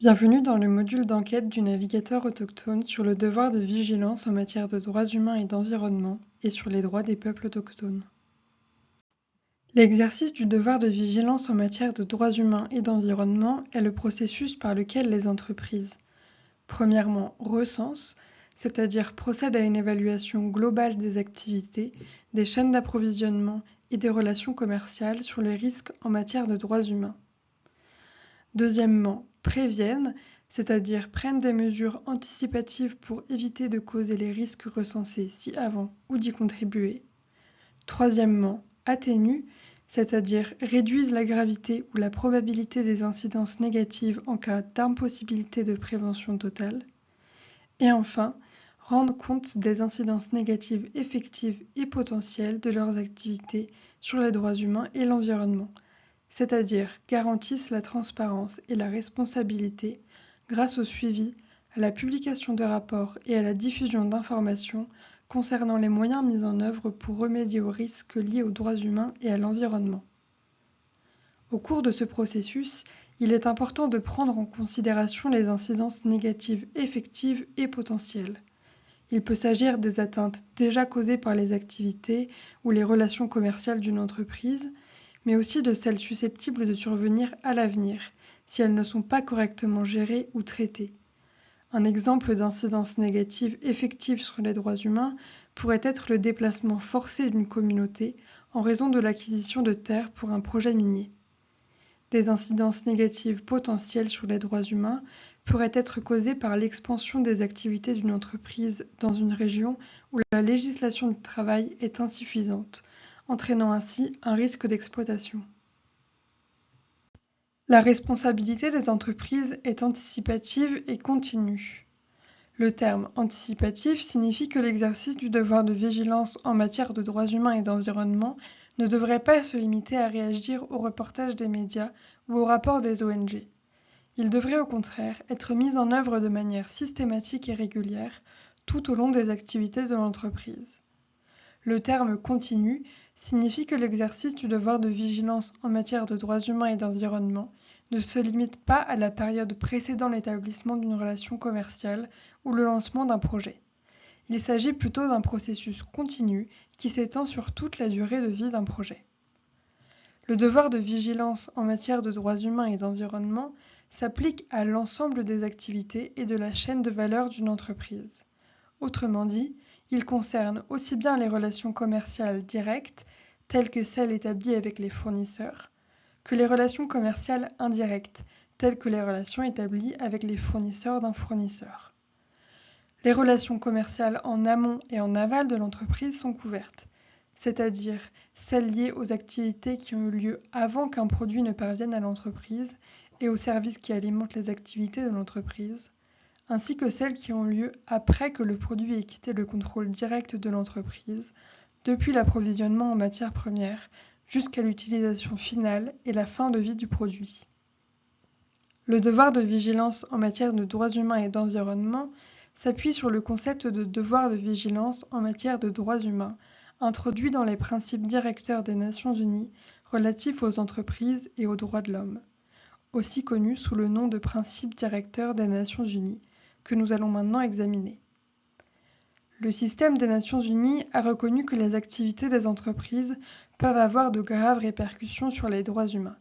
Bienvenue dans le module d'enquête du navigateur autochtone sur le devoir de vigilance en matière de droits humains et d'environnement et sur les droits des peuples autochtones. L'exercice du devoir de vigilance en matière de droits humains et d'environnement est le processus par lequel les entreprises, premièrement, recensent, c'est-à-dire procèdent à une évaluation globale des activités, des chaînes d'approvisionnement et des relations commerciales sur les risques en matière de droits humains. Deuxièmement, préviennent, c'est-à-dire prennent des mesures anticipatives pour éviter de causer les risques recensés ci-avant ou d'y contribuer. Troisièmement, atténuent, c'est-à-dire réduisent la gravité ou la probabilité des incidences négatives en cas d'impossibilité de prévention totale. Et enfin, rendent compte des incidences négatives effectives et potentielles de leurs activités sur les droits humains et l'environnement, c'est-à-dire garantissent la transparence et la responsabilité grâce au suivi, à la publication de rapports et à la diffusion d'informations concernant les moyens mis en œuvre pour remédier aux risques liés aux droits humains et à l'environnement. Au cours de ce processus, il est important de prendre en considération les incidences négatives effectives et potentielles. Il peut s'agir des atteintes déjà causées par les activités ou les relations commerciales d'une entreprise, mais aussi de celles susceptibles de survenir à l'avenir, si elles ne sont pas correctement gérées ou traitées. Un exemple d'incidence négative effective sur les droits humains pourrait être le déplacement forcé d'une communauté en raison de l'acquisition de terres pour un projet minier. Des incidences négatives potentielles sur les droits humains pourraient être causées par l'expansion des activités d'une entreprise dans une région où la législation du travail est insuffisante, entraînant ainsi un risque d'exploitation. La responsabilité des entreprises est anticipative et continue. Le terme anticipatif signifie que l'exercice du devoir de vigilance en matière de droits humains et d'environnement ne devrait pas se limiter à réagir aux reportages des médias ou aux rapports des ONG. Il devrait au contraire être mis en œuvre de manière systématique et régulière tout au long des activités de l'entreprise. Le terme continu signifie que l'exercice du devoir de vigilance en matière de droits humains et d'environnement ne se limite pas à la période précédant l'établissement d'une relation commerciale ou le lancement d'un projet. Il s'agit plutôt d'un processus continu qui s'étend sur toute la durée de vie d'un projet. Le devoir de vigilance en matière de droits humains et d'environnement s'applique à l'ensemble des activités et de la chaîne de valeur d'une entreprise. Autrement dit, il concerne aussi bien les relations commerciales directes, telles que celles établies avec les fournisseurs, que les relations commerciales indirectes, telles que les relations établies avec les fournisseurs d'un fournisseur. Les relations commerciales en amont et en aval de l'entreprise sont couvertes, c'est-à-dire celles liées aux activités qui ont eu lieu avant qu'un produit ne parvienne à l'entreprise et aux services qui alimentent les activités de l'entreprise, ainsi que celles qui ont lieu après que le produit ait quitté le contrôle direct de l'entreprise, depuis l'approvisionnement en matières premières jusqu'à l'utilisation finale et la fin de vie du produit. Le devoir de vigilance en matière de droits humains et d'environnement s'appuie sur le concept de devoir de vigilance en matière de droits humains, introduit dans les principes directeurs des Nations Unies relatifs aux entreprises et aux droits de l'homme, aussi connus sous le nom de principes directeurs des Nations Unies, que nous allons maintenant examiner. Le système des Nations Unies a reconnu que les activités des entreprises peuvent avoir de graves répercussions sur les droits humains,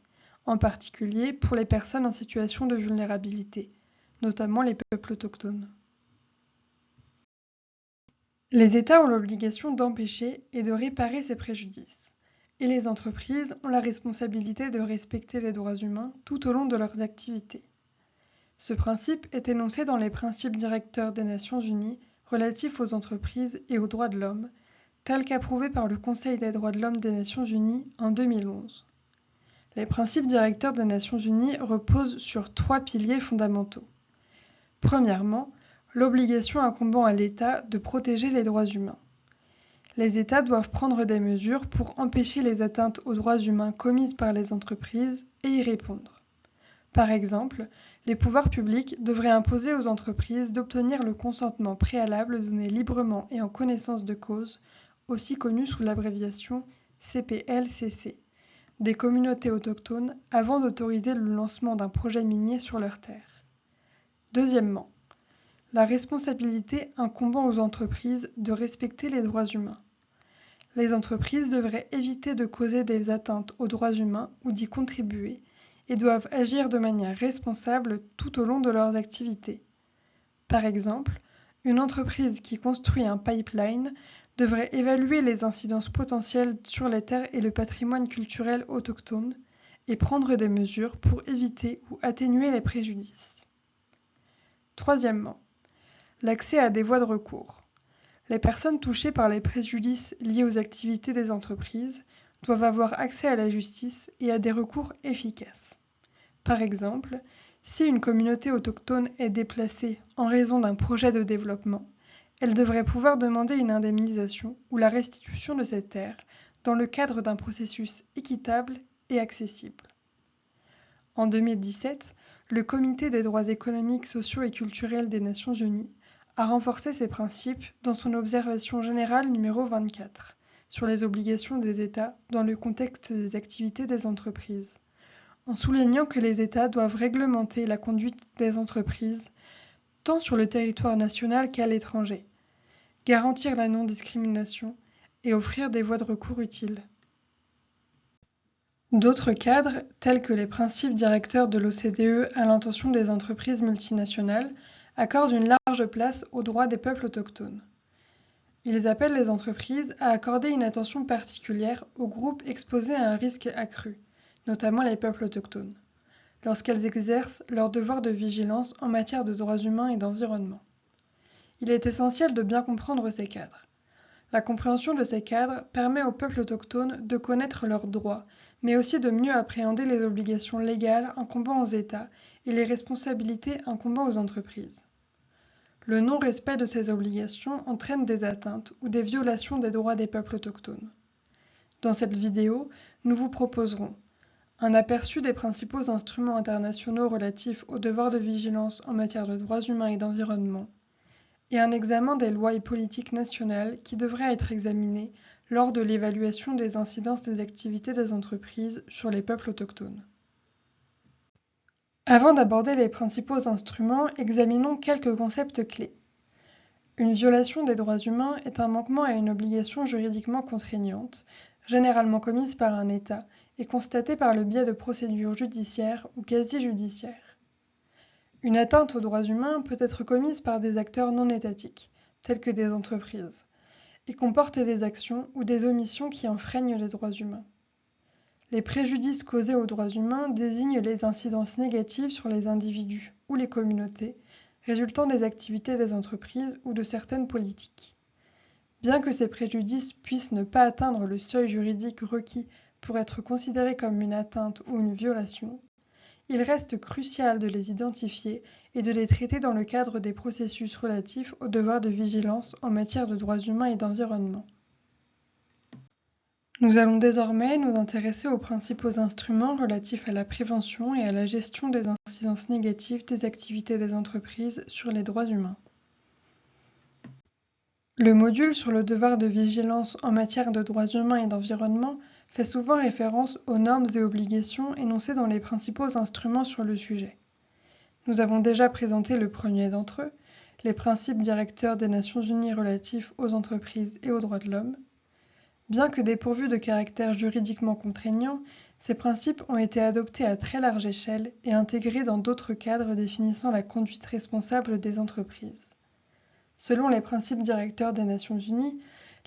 en particulier pour les personnes en situation de vulnérabilité, notamment les peuples autochtones. Les États ont l'obligation d'empêcher et de réparer ces préjudices, et les entreprises ont la responsabilité de respecter les droits humains tout au long de leurs activités. Ce principe est énoncé dans les principes directeurs des Nations Unies relatifs aux entreprises et aux droits de l'homme, tel qu'approuvé par le Conseil des droits de l'homme des Nations Unies en 2011. Les principes directeurs des Nations Unies reposent sur 3 piliers fondamentaux. Premièrement, l'obligation incombant à l'État de protéger les droits humains. Les États doivent prendre des mesures pour empêcher les atteintes aux droits humains commises par les entreprises et y répondre. Par exemple, les pouvoirs publics devraient imposer aux entreprises d'obtenir le consentement préalable donné librement et en connaissance de cause, aussi connu sous l'abréviation CPLCC, des communautés autochtones avant d'autoriser le lancement d'un projet minier sur leurs terres. Deuxièmement, la responsabilité incombant aux entreprises de respecter les droits humains. Les entreprises devraient éviter de causer des atteintes aux droits humains ou d'y contribuer et doivent agir de manière responsable tout au long de leurs activités. Par exemple, une entreprise qui construit un pipeline devrait évaluer les incidences potentielles sur les terres et le patrimoine culturel autochtone et prendre des mesures pour éviter ou atténuer les préjudices. Troisièmement, l'accès à des voies de recours. Les personnes touchées par les préjudices liés aux activités des entreprises doivent avoir accès à la justice et à des recours efficaces. Par exemple, si une communauté autochtone est déplacée en raison d'un projet de développement, elle devrait pouvoir demander une indemnisation ou la restitution de cette terre dans le cadre d'un processus équitable et accessible. En 2017, le Comité des droits économiques, sociaux et culturels des Nations Unies a renforcé ces principes dans son observation générale numéro 24 sur les obligations des États dans le contexte des activités des entreprises, en soulignant que les États doivent réglementer la conduite des entreprises tant sur le territoire national qu'à l'étranger, garantir la non-discrimination et offrir des voies de recours utiles. D'autres cadres, tels que les principes directeurs de l'OCDE à l'intention des entreprises multinationales, accordent une large place aux droits des peuples autochtones. Ils appellent les entreprises à accorder une attention particulière aux groupes exposés à un risque accru, notamment les peuples autochtones, lorsqu'elles exercent leur devoir de vigilance en matière de droits humains et d'environnement. Il est essentiel de bien comprendre ces cadres. La compréhension de ces cadres permet aux peuples autochtones de connaître leurs droits, mais aussi de mieux appréhender les obligations légales incombant aux États et les responsabilités incombant aux entreprises. Le non-respect de ces obligations entraîne des atteintes ou des violations des droits des peuples autochtones. Dans cette vidéo, nous vous proposerons un aperçu des principaux instruments internationaux relatifs au devoir de vigilance en matière de droits humains et d'environnement, et un examen des lois et politiques nationales qui devraient être examinées lors de l'évaluation des incidences des activités des entreprises sur les peuples autochtones. Avant d'aborder les principaux instruments, examinons quelques concepts clés. Une violation des droits humains est un manquement à une obligation juridiquement contraignante, généralement commise par un État et constatée par le biais de procédures judiciaires ou quasi-judiciaires. Une atteinte aux droits humains peut être commise par des acteurs non étatiques, tels que des entreprises, et comporte des actions ou des omissions qui enfreignent les droits humains. Les préjudices causés aux droits humains désignent les incidences négatives sur les individus ou les communautés résultant des activités des entreprises ou de certaines politiques. Bien que ces préjudices puissent ne pas atteindre le seuil juridique requis pour être considérés comme une atteinte ou une violation, il reste crucial de les identifier et de les traiter dans le cadre des processus relatifs au devoir de vigilance en matière de droits humains et d'environnement. Nous allons désormais nous intéresser aux principaux instruments relatifs à la prévention et à la gestion des incidences négatives des activités des entreprises sur les droits humains. Le module sur le devoir de vigilance en matière de droits humains et d'environnement fait souvent référence aux normes et obligations énoncées dans les principaux instruments sur le sujet. Nous avons déjà présenté le premier d'entre eux, les principes directeurs des Nations Unies relatifs aux entreprises et aux droits de l'homme. Bien que dépourvus de caractère juridiquement contraignant, ces principes ont été adoptés à très large échelle et intégrés dans d'autres cadres définissant la conduite responsable des entreprises. Selon les principes directeurs des Nations Unies,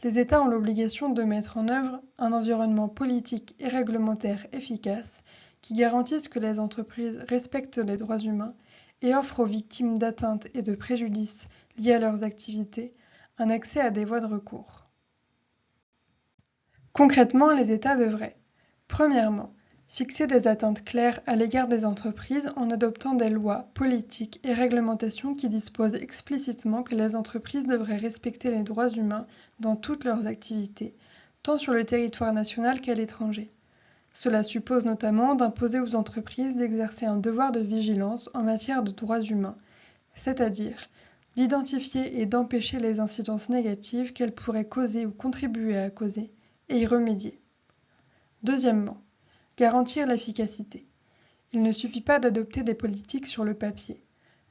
les États ont l'obligation de mettre en œuvre un environnement politique et réglementaire efficace qui garantisse que les entreprises respectent les droits humains et offrent aux victimes d'atteintes et de préjudices liés à leurs activités un accès à des voies de recours. Concrètement, les États devraient, premièrement, fixer des atteintes claires à l'égard des entreprises en adoptant des lois, politiques et réglementations qui disposent explicitement que les entreprises devraient respecter les droits humains dans toutes leurs activités, tant sur le territoire national qu'à l'étranger. Cela suppose notamment d'imposer aux entreprises d'exercer un devoir de vigilance en matière de droits humains, c'est-à-dire d'identifier et d'empêcher les incidences négatives qu'elles pourraient causer ou contribuer à causer, et y remédier. Deuxièmement, garantir l'efficacité. Il ne suffit pas d'adopter des politiques sur le papier.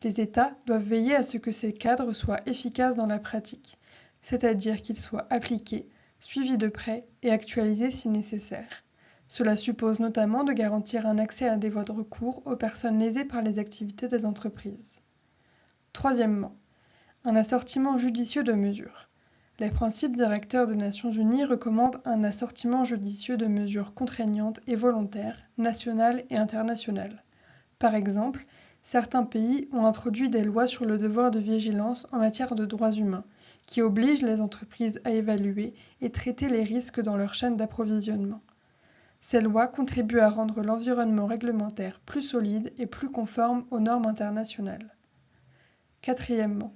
Les États doivent veiller à ce que ces cadres soient efficaces dans la pratique, c'est-à-dire qu'ils soient appliqués, suivis de près et actualisés si nécessaire. Cela suppose notamment de garantir un accès à des voies de recours aux personnes lésées par les activités des entreprises. Troisièmement, un assortiment judicieux de mesures. Les principes directeurs des Nations Unies recommandent un assortiment judicieux de mesures contraignantes et volontaires, nationales et internationales. Par exemple, certains pays ont introduit des lois sur le devoir de vigilance en matière de droits humains, qui obligent les entreprises à évaluer et traiter les risques dans leur chaîne d'approvisionnement. Ces lois contribuent à rendre l'environnement réglementaire plus solide et plus conforme aux normes internationales. Quatrièmement,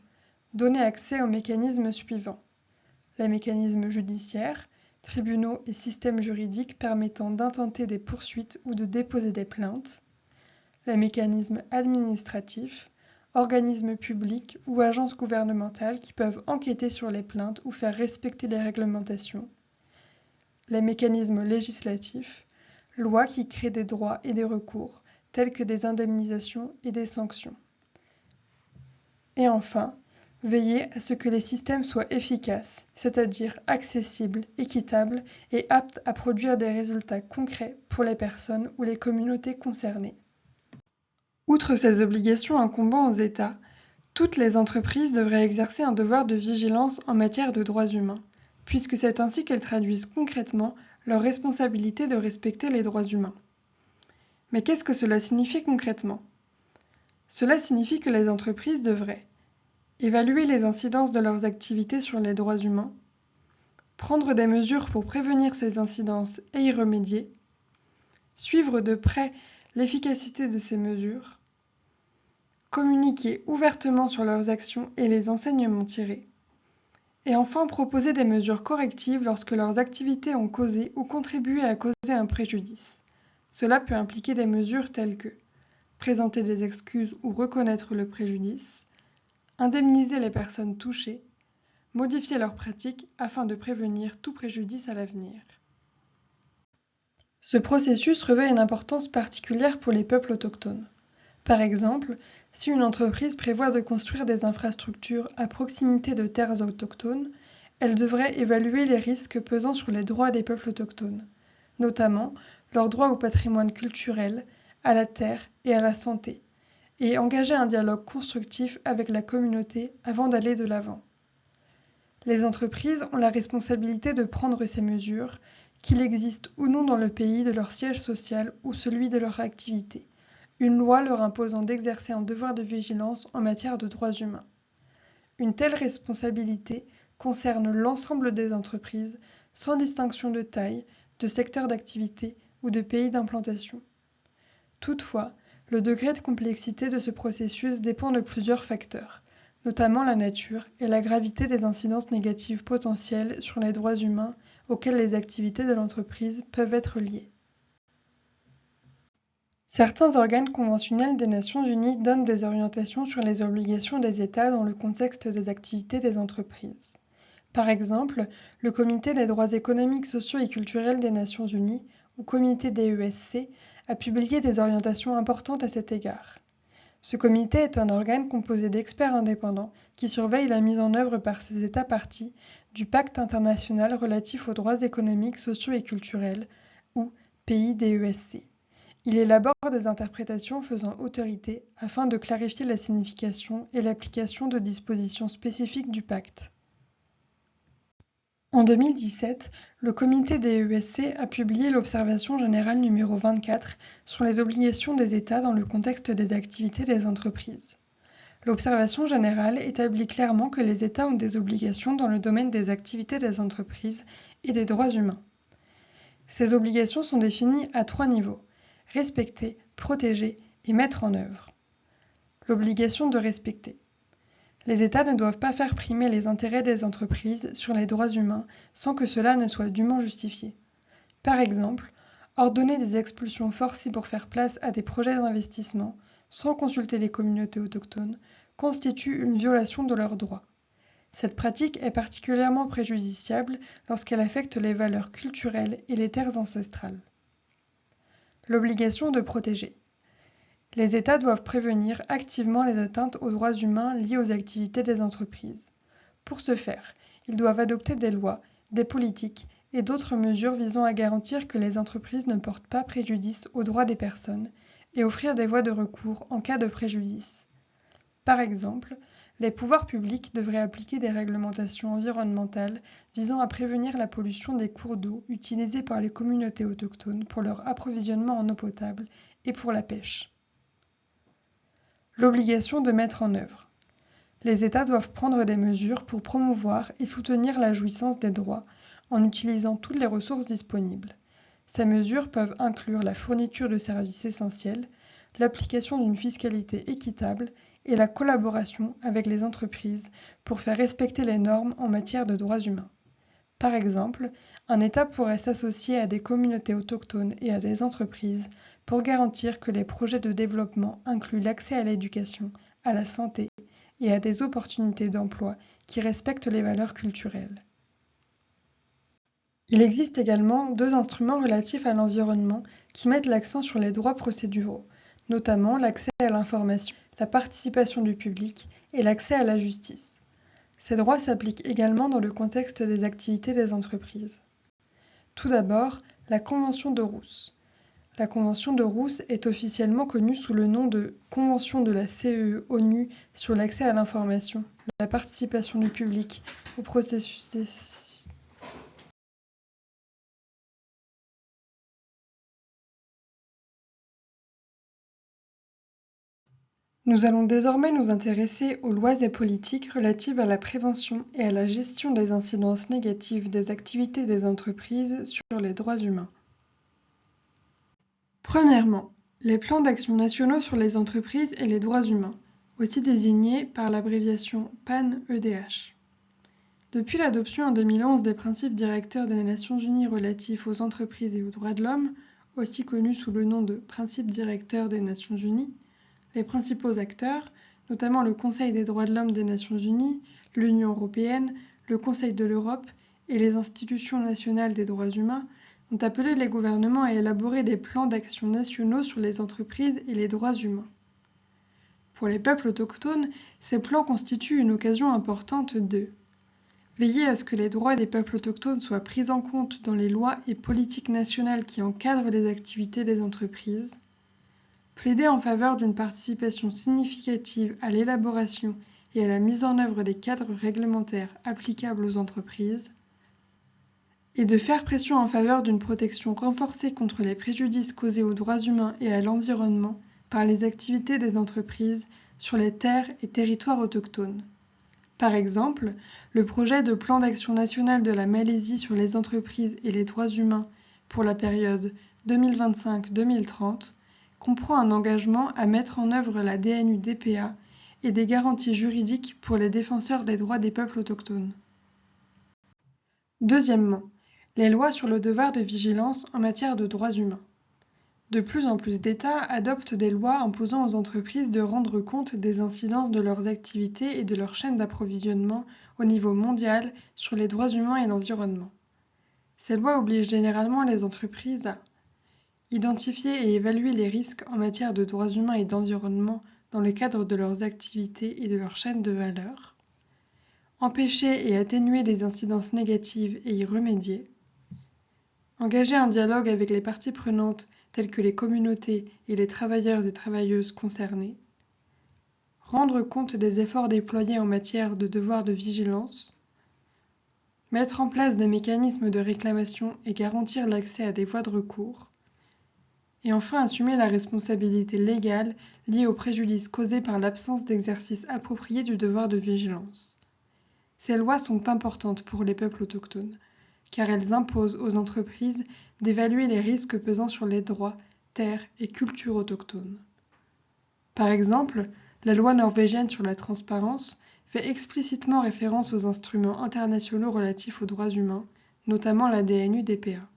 donner accès aux mécanismes suivants. Les mécanismes judiciaires, tribunaux et systèmes juridiques permettant d'intenter des poursuites ou de déposer des plaintes. Les mécanismes administratifs, organismes publics ou agences gouvernementales qui peuvent enquêter sur les plaintes ou faire respecter les réglementations. Les mécanismes législatifs, lois qui créent des droits et des recours, tels que des indemnisations et des sanctions. Et enfin, veiller à ce que les systèmes soient efficaces, c'est-à-dire accessibles, équitables et aptes à produire des résultats concrets pour les personnes ou les communautés concernées. Outre ces obligations incombant aux États, toutes les entreprises devraient exercer un devoir de vigilance en matière de droits humains, puisque c'est ainsi qu'elles traduisent concrètement leur responsabilité de respecter les droits humains. Mais qu'est-ce que cela signifie concrètement ? Cela signifie que les entreprises devraient évaluer les incidences de leurs activités sur les droits humains, prendre des mesures pour prévenir ces incidences et y remédier, suivre de près l'efficacité de ces mesures, communiquer ouvertement sur leurs actions et les enseignements tirés, et enfin proposer des mesures correctives lorsque leurs activités ont causé ou contribué à causer un préjudice. Cela peut impliquer des mesures telles que présenter des excuses ou reconnaître le préjudice, indemniser les personnes touchées, modifier leurs pratiques afin de prévenir tout préjudice à l'avenir. Ce processus revêt une importance particulière pour les peuples autochtones. Par exemple, si une entreprise prévoit de construire des infrastructures à proximité de terres autochtones, elle devrait évaluer les risques pesant sur les droits des peuples autochtones, notamment leur droit au patrimoine culturel, à la terre et à la santé, et engager un dialogue constructif avec la communauté avant d'aller de l'avant. Les entreprises ont la responsabilité de prendre ces mesures, qu'il existe ou non dans le pays de leur siège social ou celui de leur activité, une loi leur imposant d'exercer un devoir de vigilance en matière de droits humains. Une telle responsabilité concerne l'ensemble des entreprises, sans distinction de taille, de secteur d'activité ou de pays d'implantation. Toutefois, le degré de complexité de ce processus dépend de plusieurs facteurs, notamment la nature et la gravité des incidences négatives potentielles sur les droits humains auxquelles les activités de l'entreprise peuvent être liées. Certains organes conventionnels des Nations Unies donnent des orientations sur les obligations des États dans le contexte des activités des entreprises. Par exemple, le Comité des droits économiques, sociaux et culturels des Nations Unies, ou Comité DESC, a publié des orientations importantes à cet égard. Ce comité est un organe composé d'experts indépendants qui surveillent la mise en œuvre par ses États parties du Pacte international relatif aux droits économiques, sociaux et culturels, ou PIDESC. Il élabore des interprétations faisant autorité afin de clarifier la signification et l'application de dispositions spécifiques du pacte. En 2017, le comité DESC a publié l'Observation générale numéro 24 sur les obligations des États dans le contexte des activités des entreprises. L'Observation générale établit clairement que les États ont des obligations dans le domaine des activités des entreprises et des droits humains. Ces obligations sont définies à 3 niveaux: respecter, protéger et mettre en œuvre. L'obligation de respecter. Les États ne doivent pas faire primer les intérêts des entreprises sur les droits humains sans que cela ne soit dûment justifié. Par exemple, ordonner des expulsions forcées pour faire place à des projets d'investissement sans consulter les communautés autochtones constitue une violation de leurs droits. Cette pratique est particulièrement préjudiciable lorsqu'elle affecte les valeurs culturelles et les terres ancestrales. L'obligation de protéger. Les États doivent prévenir activement les atteintes aux droits humains liées aux activités des entreprises. Pour ce faire, ils doivent adopter des lois, des politiques et d'autres mesures visant à garantir que les entreprises ne portent pas préjudice aux droits des personnes et offrir des voies de recours en cas de préjudice. Par exemple, les pouvoirs publics devraient appliquer des réglementations environnementales visant à prévenir la pollution des cours d'eau utilisés par les communautés autochtones pour leur approvisionnement en eau potable et pour la pêche. L'obligation de mettre en œuvre. Les États doivent prendre des mesures pour promouvoir et soutenir la jouissance des droits en utilisant toutes les ressources disponibles. Ces mesures peuvent inclure la fourniture de services essentiels, l'application d'une fiscalité équitable et la collaboration avec les entreprises pour faire respecter les normes en matière de droits humains. Par exemple, un État pourrait s'associer à des communautés autochtones et à des entreprises pour garantir que les projets de développement incluent l'accès à l'éducation, à la santé et à des opportunités d'emploi qui respectent les valeurs culturelles. Il existe également deux instruments relatifs à l'environnement qui mettent l'accent sur les droits procéduraux, notamment l'accès à l'information, la participation du public et l'accès à la justice. Ces droits s'appliquent également dans le contexte des activités des entreprises. Tout d'abord, la Convention de Rousse. La Convention de Rousse est officiellement connue sous le nom de Convention de la CEE-ONU sur l'accès à l'information, la participation du public au processus des... Nous allons désormais nous intéresser aux lois et politiques relatives à la prévention et à la gestion des incidences négatives des activités des entreprises sur les droits humains. Premièrement, les plans d'action nationaux sur les entreprises et les droits humains, aussi désignés par l'abréviation PAN-EDH. Depuis l'adoption en 2011 des principes directeurs des Nations Unies relatifs aux entreprises et aux droits de l'homme, aussi connus sous le nom de principes directeurs des Nations Unies, les principaux acteurs, notamment le Conseil des droits de l'homme des Nations Unies, l'Union européenne, le Conseil de l'Europe et les institutions nationales des droits humains, ont appelé les gouvernements à élaborer des plans d'action nationaux sur les entreprises et les droits humains. Pour les peuples autochtones, ces plans constituent une occasion importante de veiller à ce que les droits des peuples autochtones soient pris en compte dans les lois et politiques nationales qui encadrent les activités des entreprises, plaider en faveur d'une participation significative à l'élaboration et à la mise en œuvre des cadres réglementaires applicables aux entreprises, et de faire pression en faveur d'une protection renforcée contre les préjudices causés aux droits humains et à l'environnement par les activités des entreprises sur les terres et territoires autochtones. Par exemple, le projet de plan d'action national de la Malaisie sur les entreprises et les droits humains pour la période 2025-2030 comprend un engagement à mettre en œuvre la DNU-DPA et des garanties juridiques pour les défenseurs des droits des peuples autochtones. Deuxièmement, les lois sur le devoir de vigilance en matière de droits humains. De plus en plus d'États adoptent des lois imposant aux entreprises de rendre compte des incidences de leurs activités et de leur chaîne d'approvisionnement au niveau mondial sur les droits humains et l'environnement. Ces lois obligent généralement les entreprises à identifier et évaluer les risques en matière de droits humains et d'environnement dans le cadre de leurs activités et de leur chaîne de valeur, empêcher et atténuer des incidences négatives et y remédier, engager un dialogue avec les parties prenantes telles que les communautés et les travailleurs et travailleuses concernés, rendre compte des efforts déployés en matière de devoir de vigilance, mettre en place des mécanismes de réclamation et garantir l'accès à des voies de recours, et enfin assumer la responsabilité légale liée aux préjudices causés par l'absence d'exercice approprié du devoir de vigilance. Ces lois sont importantes pour les peuples autochtones, car elles imposent aux entreprises d'évaluer les risques pesant sur les droits, terres et cultures autochtones. Par exemple, la loi norvégienne sur la transparence fait explicitement référence aux instruments internationaux relatifs aux droits humains, notamment la DNU-DPA.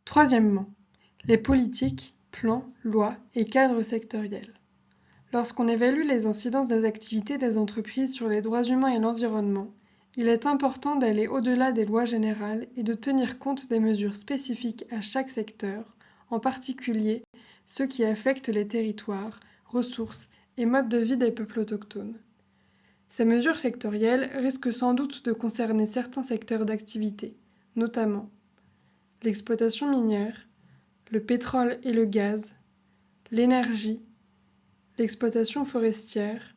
Troisièmement, les politiques, plans, lois et cadres sectoriels. Lorsqu'on évalue les incidences des activités des entreprises sur les droits humains et l'environnement, il est important d'aller au-delà des lois générales et de tenir compte des mesures spécifiques à chaque secteur en particulier ceux qui affectent les territoires, ressources et modes de vie des peuples autochtones. Ces mesures sectorielles risquent sans doute de concerner certains secteurs d'activité, notamment l'exploitation minière, le pétrole et le gaz, l'énergie, l'exploitation forestière,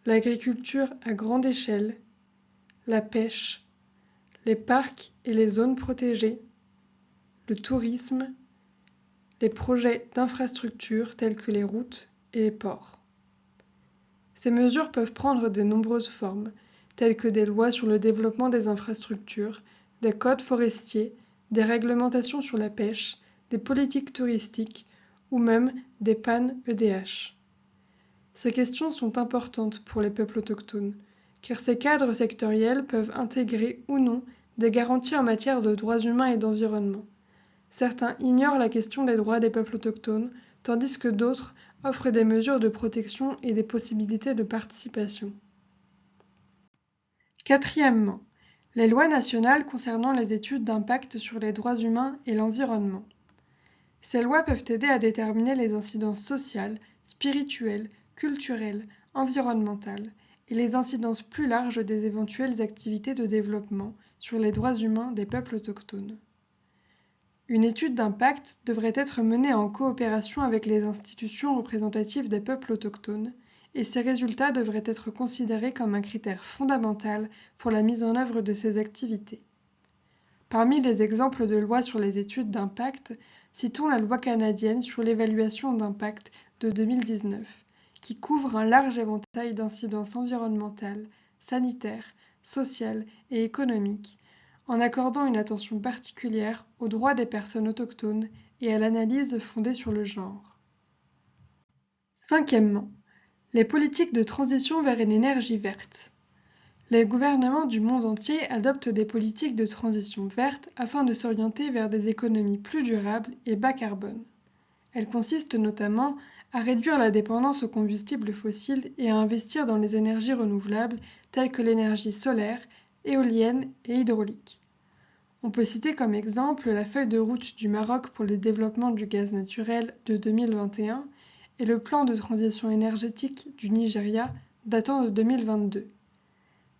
l'agriculture à grande échelle, la pêche, les parcs et les zones protégées, le tourisme, les projets d'infrastructures tels que les routes et les ports. Ces mesures peuvent prendre de nombreuses formes, telles que des lois sur le développement des infrastructures, des codes forestiers, des réglementations sur la pêche, des politiques touristiques ou même des pannes EDH. Ces questions sont importantes pour les peuples autochtones, car ces cadres sectoriels peuvent intégrer ou non des garanties en matière de droits humains et d'environnement. Certains ignorent la question des droits des peuples autochtones, tandis que d'autres offrent des mesures de protection et des possibilités de participation. Quatrièmement, les lois nationales concernant les études d'impact sur les droits humains et l'environnement. Ces lois peuvent aider à déterminer les incidences sociales, spirituelles, culturelles, environnementales et les incidences plus larges des éventuelles activités de développement sur les droits humains des peuples autochtones. Une étude d'impact devrait être menée en coopération avec les institutions représentatives des peuples autochtones, et ces résultats devraient être considérés comme un critère fondamental pour la mise en œuvre de ces activités. Parmi les exemples de lois sur les études d'impact, citons la loi canadienne sur l'évaluation d'impact de 2019, qui couvre un large éventail d'incidences environnementales, sanitaires, sociales et économiques, en accordant une attention particulière aux droits des personnes autochtones et à l'analyse fondée sur le genre. Cinquièmement, les politiques de transition vers une énergie verte. Les gouvernements du monde entier adoptent des politiques de transition verte afin de s'orienter vers des économies plus durables et bas carbone. Elles consistent notamment à réduire la dépendance aux combustibles fossiles et à investir dans les énergies renouvelables telles que l'énergie solaire, éolienne et hydraulique. On peut citer comme exemple la feuille de route du Maroc pour le développement du gaz naturel de 2021 et le plan de transition énergétique du Nigeria datant de 2022.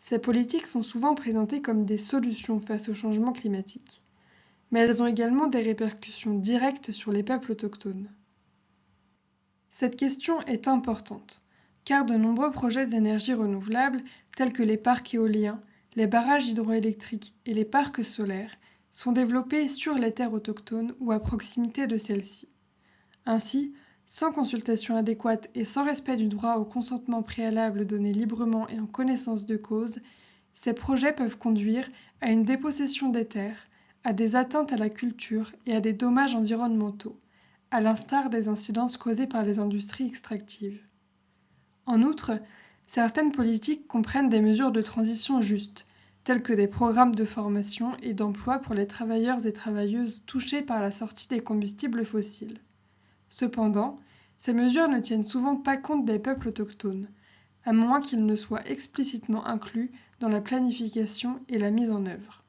Ces politiques sont souvent présentées comme des solutions face au changement climatique, mais elles ont également des répercussions directes sur les peuples autochtones. Cette question est importante, car de nombreux projets d'énergie renouvelable, tels que les parcs éoliens, les barrages hydroélectriques et les parcs solaires, sont développés sur les terres autochtones ou à proximité de celles-ci. Ainsi, sans consultation adéquate et sans respect du droit au consentement préalable donné librement et en connaissance de cause, ces projets peuvent conduire à une dépossession des terres, à des atteintes à la culture et à des dommages environnementaux, à l'instar des incidences causées par les industries extractives. En outre, certaines politiques comprennent des mesures de transition justes, telles que des programmes de formation et d'emploi pour les travailleurs et travailleuses touchés par la sortie des combustibles fossiles. Cependant, ces mesures ne tiennent souvent pas compte des peuples autochtones, à moins qu'ils ne soient explicitement inclus dans la planification et la mise en œuvre.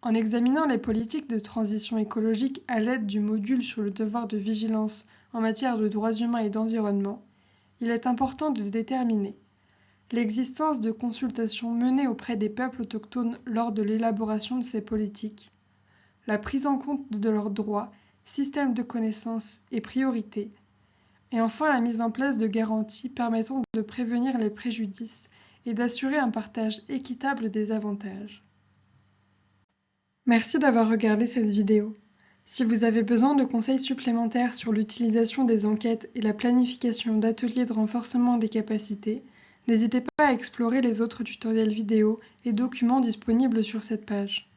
En examinant les politiques de transition écologique à l'aide du module sur le devoir de vigilance en matière de droits humains et d'environnement, il est important de déterminer l'existence de consultations menées auprès des peuples autochtones lors de l'élaboration de ces politiques, la prise en compte de leurs droits, systèmes de connaissances et priorités, et enfin la mise en place de garanties permettant de prévenir les préjudices et d'assurer un partage équitable des avantages. Merci d'avoir regardé cette vidéo. Si vous avez besoin de conseils supplémentaires sur l'utilisation des enquêtes et la planification d'ateliers de renforcement des capacités, n'hésitez pas à explorer les autres tutoriels vidéo et documents disponibles sur cette page.